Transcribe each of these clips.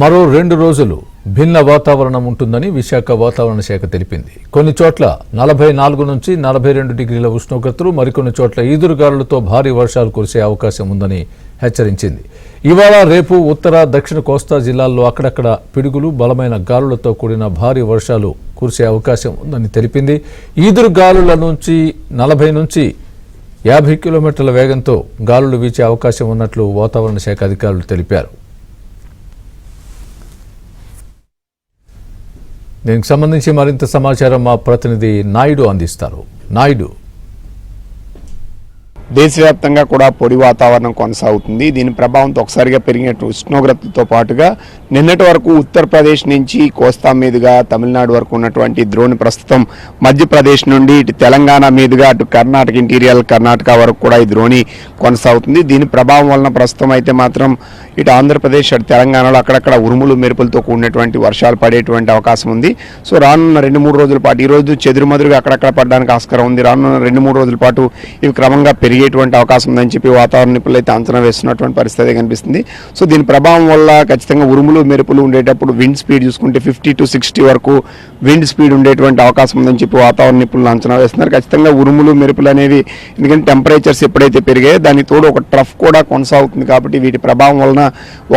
మరో 2 రోజులు భిన్న వాతావరణం ఉంటుందని విశాఖ వాతావరణ శాఖ తెలిపింది. కొన్ని చోట్ల 44 నుంచి 42 డిగ్రీల ఉష్ణోగ్రతలు, మరికొన్ని చోట్ల ఈదురుగాలులతో భారీ వర్షాలు కురిసే అవకాశం ఉందని హెచ్చరించింది. ఇవాళ రేపు ఉత్తర దక్షిణ కోస్తా జిల్లాల్లో అక్కడక్కడ పిడుగులు, బలమైన గాలులతో కూడిన భారీ వర్షాలు కురిసే అవకాశం ఉందని తెలిపింది. ఈదురుగాలుల నుంచి 40 నుంచి 50 కిలోమీటర్ల వేగంతో గాలులు వీచే అవకాశం ఉన్నట్లు వాతావరణ శాఖ అధికారులు తెలిపారు. దీనికి సంబంధించి మరింత సమాచారం మా ప్రతినిధి నాయుడు అందిస్తారు. నాయుడు, దేశవ్యాప్తంగా కూడా పొడి వాతావరణం కొనసాగుతుంది. దీని ప్రభావంతో ఒకసారిగా పెరిగిన ఉష్ణోగ్రతతో పాటుగా నిన్నటి వరకు ఉత్తరప్రదేశ్ నుంచి కోస్తా మీదుగా తమిళనాడు వరకు ఉన్నటువంటి ద్రోణి ప్రస్తుతం మధ్యప్రదేశ్ నుండి ఇటు తెలంగాణ మీదుగా అటు కర్ణాటక, ఇంటీరియర్ కర్ణాటక వరకు కూడా ఈ ద్రోణి కొనసాగుతుంది. దీని ప్రభావం వలన ప్రస్తుతం అయితే మాత్రం ఇటు ఆంధ్రప్రదేశ్, అటు తెలంగాణలో అక్కడక్కడ ఉరుములు మెరుపులతో కూడినటువంటి వర్షాలు పడేటువంటి అవకాశం ఉంది. సో రానున్న 2-3 రోజుల పాటు, ఈ రోజు చెదురుమదురుగా అక్కడక్కడ పడడానికి ఆస్కారం ఉంది. రానున్న 2-3 రోజుల పాటు ఇవి క్రమంగా పెరిగేటువంటి అవకాశం ఉందని చెప్పి వాతావరణ నిపుణులు అయితే అంచనా వేస్తున్నటువంటి పరిస్థితి కనిపిస్తుంది. సో దీని ప్రభావం వల్ల ఖచ్చితంగా ఉరుములు మెరుపులు ఉండేటప్పుడు విండ్ స్పీడ్ చూసుకుంటే 50 to 60 వరకు విండ్ స్పీడ్ ఉండేటువంటి అవకాశం ఉందని చెప్పి వాతావరణ నిపుణులు అంచనా వేస్తున్నారు. ఖచ్చితంగా ఉరుములు మెరుపులు అనేవి, ఎందుకంటే టెంపరేచర్స్ ఎప్పుడైతే పెరిగాయో దానికి తోడు ఒక ట్రఫ్ కూడా కొనసాగుతుంది కాబట్టి వీటి ప్రభావం వలన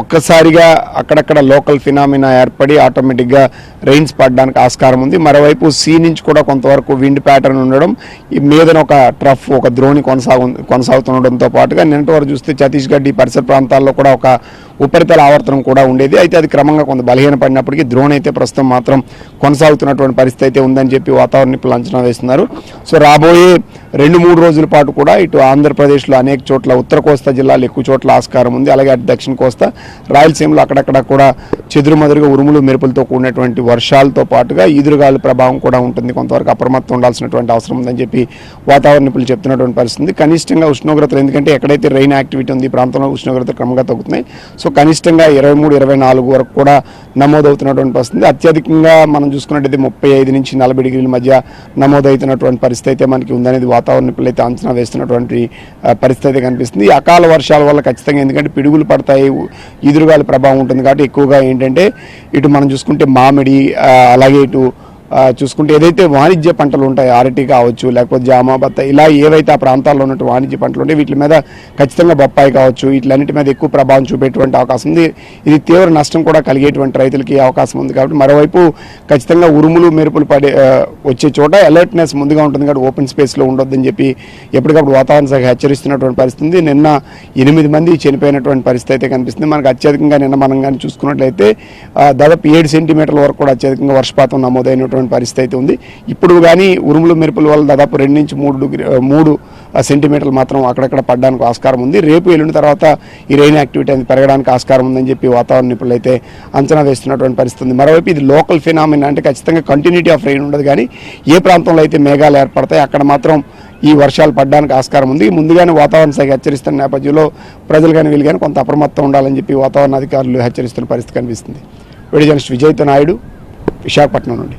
ఒక్కసారిగా అక్కడక్కడ లోకల్ ఫినామినా ఏర్పడి ఆటోమేటిక్గా రెయిన్స్ పడడానికి ఆస్కారం ఉంది. మరోవైపు సీ నుంచి కూడా కొంతవరకు విండ్ ప్యాటర్న్ ఉండడం, ఈ మీదన ఒక ట్రఫ్, ఒక ద్రోణి కొనసాగుతుండడంతో పాటుగా నిన్నటి వరకు చూస్తే ఛత్తీస్గఢ్ ఈ పరిసర ప్రాంతాల్లో కూడా ఒక ఉపరితల ఆవర్తనం కూడా ఉండేది. అయితే అది క్రమంగా కొంత బలహీనపడినప్పటికీ ద్రోణి అయితే ప్రస్తుతం మాత్రం కొనసాగుతున్నటువంటి పరిస్థితి అయితే ఉందని చెప్పి వాతావరణ నిపుణులు అంచనా వేస్తున్నారు. సో రాబోయే 2-3 రోజుల పాటు కూడా ఇటు ఆంధ్రప్రదేశ్లో అనేక చోట్ల, ఉత్తర కోస్తా జిల్లాలో ఎక్కువ చోట్ల ఆస్కారం ఉంది. అలాగే అటు దక్షిణ కోస్తా, రాయలసీమలో అక్కడక్కడ కూడా చెదురుమదురుగా ఉరుములు మెరుపులతో కూడినటువంటి వర్షాలతో పాటుగా ఈదురుగాలు ప్రభావం కూడా ఉంటుంది. కొంతవరకు అప్రమత్తం ఉండాల్సినటువంటి అవసరం ఉందని చెప్పి వాతావరణ నిపుణులు చెప్తున్నటువంటి పరిస్థితి. కనిష్టంగా ఉష్ణోగ్రతలు, ఎందుకంటే ఎక్కడైతే రెయిన్ యాక్టివిటీ ఉంది ఈ ప్రాంతంలో ఉష్ణోగ్రతలు క్రమంగా తగ్గుతున్నాయి. సో కనిష్టంగా 23-24 వరకు కూడా నమోదవుతున్నటువంటి పరిస్థితి. అత్యధికంగా మనం చూసుకున్నట్టయితే 35 నుంచి 40 డిగ్రీల మధ్య నమోదవుతున్నటువంటి పరిస్థితి అయితే మనకి ఉందనేది వాతావరణ నిపుణులు అయితే అంచనా వేస్తున్నటువంటి పరిస్థితి కనిపిస్తుంది. అకాల వర్షాల వల్ల ఖచ్చితంగా, ఎందుకంటే పిడుగులు పడతాయి, ఈదురుగాలి ప్రభావం ఉంటుంది కాబట్టి ఎక్కువగా ఏంటంటే ఇటు మనం చూసుకుంటే మామిడి, అలాగే ఇటు చూసుకుంటే ఏదైతే వాణిజ్య పంటలు ఉంటాయో, అరటి కావచ్చు, లేకపోతే జామ, బత్త, ఇలా ఏవైతే ఆ ప్రాంతాల్లో ఉన్నట్టు వాణిజ్య పంటలు ఉంటాయి వీటి మీద ఖచ్చితంగా బొప్పాయి కావచ్చు, వీటిలన్నిటి మీద ఎక్కువ ప్రభావం చూపేటువంటి అవకాశం ఉంది. ఇది తీవ్ర నష్టం కూడా కలిగేటువంటి రైతులకి అవకాశం ఉంది కాబట్టి మరోవైపు ఖచ్చితంగా ఉరుములు మెరుపులు వచ్చే చోట అలర్ట్నెస్ ముందుగా ఉంటుంది కాబట్టి ఓపెన్ స్పేస్లో ఉండొద్దని చెప్పి ఎప్పటికప్పుడు వాతావరణ శాఖ హెచ్చరిస్తున్నటువంటి పరిస్థితి. నిన్న 8 మంది చనిపోయినటువంటి పరిస్థితి అయితే కనిపిస్తుంది. మనకు అత్యధికంగా నిన్న మనం కానీ చూసుకున్నట్లయితే దాదాపు 7 సెంటీమీటర్ల వరకు కూడా అత్యధికంగా వర్షపాతం నమోదైనటువంటి పరిస్థితి అయితే ఉంది. ఇప్పుడు కానీ ఉరుములు మెరుపుల వల్ల దాదాపు 2 నుంచి 3 సెంటీమీటర్లు మాత్రం అక్కడక్కడ పడడానికి ఆస్కారం ఉంది. రేపు ఎల్లుండి తర్వాత ఈ రెయిన్ యాక్టివిటీ అనేది పెరగడానికి ఆస్కారం ఉందని చెప్పి వాతావరణ నిపుణులు అయితే అంచనా వేస్తున్నటువంటి పరిస్థితి ఉంది. మరోవైపు ఇది లోకల్ ఫినామినా, అంటే ఖచ్చితంగా కంటిన్యూటీ ఆఫ్ రెయిన్ ఉండదు, కానీ ఏ ప్రాంతంలో అయితే మేఘాలు ఏర్పడతాయి అక్కడ మాత్రం ఈ వర్షాలు పడడానికి ఆస్కారం ఉంది. ముందుగానే వాతావరణ శాఖ హెచ్చరిస్తున్న నేపథ్యంలో ప్రజలు కానీ వీళ్ళు కానీ కొంత అప్రమత్తం ఉండాలని చెప్పి వాతావరణ అధికారులు హెచ్చరిస్తున్న పరిస్థితి కనిపిస్తుంది. వీడియో జర్నలిస్ట్ విజయ్తో నాయుడు, విశాఖపట్నం నుండి.